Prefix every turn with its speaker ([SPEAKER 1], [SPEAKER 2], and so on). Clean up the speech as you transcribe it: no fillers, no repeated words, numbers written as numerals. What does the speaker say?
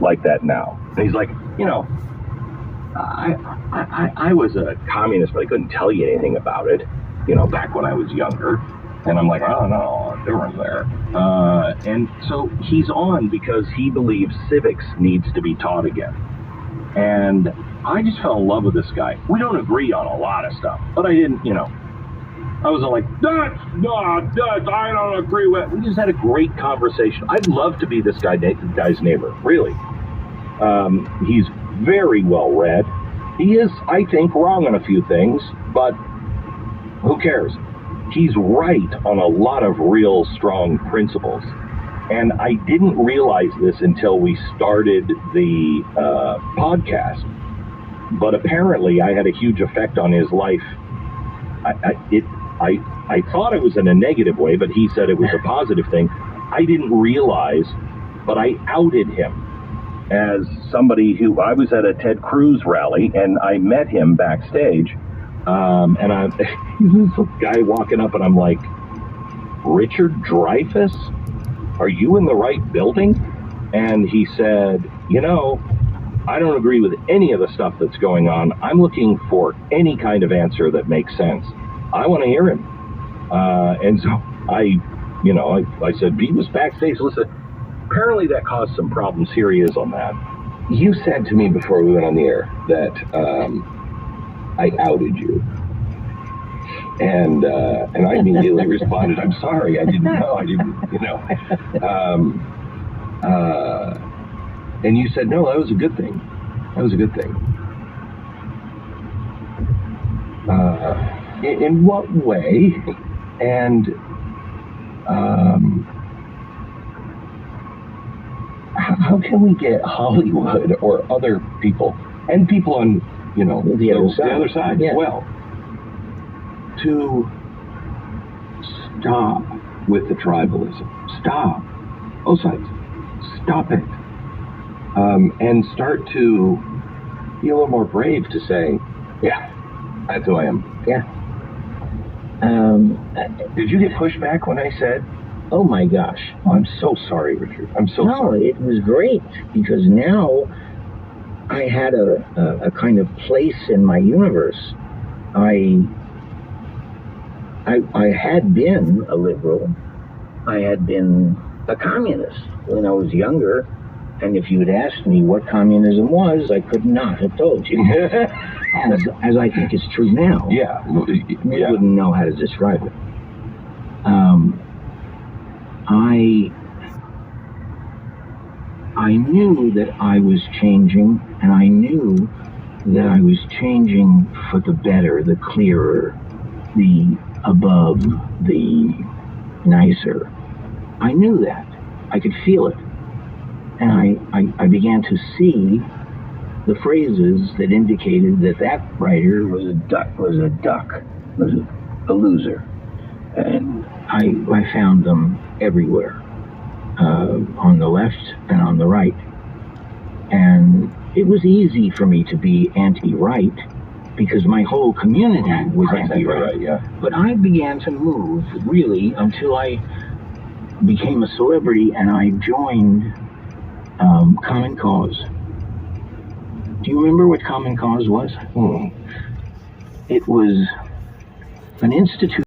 [SPEAKER 1] like that now. And he's like, I was a communist, but I couldn't tell you anything about it, back when I was younger. And I'm like, oh, no, difference there. And so he's on because he believes civics needs to be taught again. And I just fell in love with this guy. We don't agree on a lot of stuff, but I didn't, I wasn't like, I don't agree with. We just had a great conversation. I'd love to be this guy's neighbor, really. He's very well read. He is, I think, wrong on a few things, but who cares? He's right on a lot of real strong principles. And I didn't realize this until we started the podcast. But apparently I had a huge effect on his life. I thought it was in a negative way, but he said it was a positive thing. I didn't realize, but I outed him as somebody who, I was at a Ted Cruz rally, and I met him backstage, and this guy walking up, and I'm like, Richard Dreyfuss? Are you in the right building? And he said, I don't agree with any of the stuff that's going on. I'm looking for any kind of answer that makes sense. I want to hear him. And so I said, he was backstage. Listen, apparently that caused some problems. Here he is on that.
[SPEAKER 2] You said to me before we went on the air that I outed you. And I immediately responded, I'm sorry, I didn't know. And you said, no, that was a good thing. That was a good thing. In what way? And how can we get Hollywood or other people, and people on, the other side as well, to stop with the tribalism? Stop. Both sides. Stop it. And start to be a little more brave to say, yeah, that's who I am.
[SPEAKER 3] Yeah.
[SPEAKER 2] Did you get pushback when I said,
[SPEAKER 3] oh my gosh.
[SPEAKER 2] I'm so sorry, Richard. I'm so sorry.
[SPEAKER 3] No, it was great, because now I had a kind of place in my universe. I had been a liberal. I had been a communist when I was younger. And if you had asked me what communism was, I could not have told you. as I think is true now.
[SPEAKER 2] Yeah.
[SPEAKER 3] You wouldn't know how to describe it. I knew that I was changing, and I knew that I was changing for the better, the clearer, the above, the nicer. I knew that. I could feel it. And I began to see the phrases that indicated that writer was a loser. And I found them everywhere, on the left and on the right. And it was easy for me to be anti-right, because my whole community was anti-right.
[SPEAKER 2] Yeah.
[SPEAKER 3] But I began to move, really, until I became a celebrity and I joined Common Cause. Do you remember what Common Cause was? It was an institute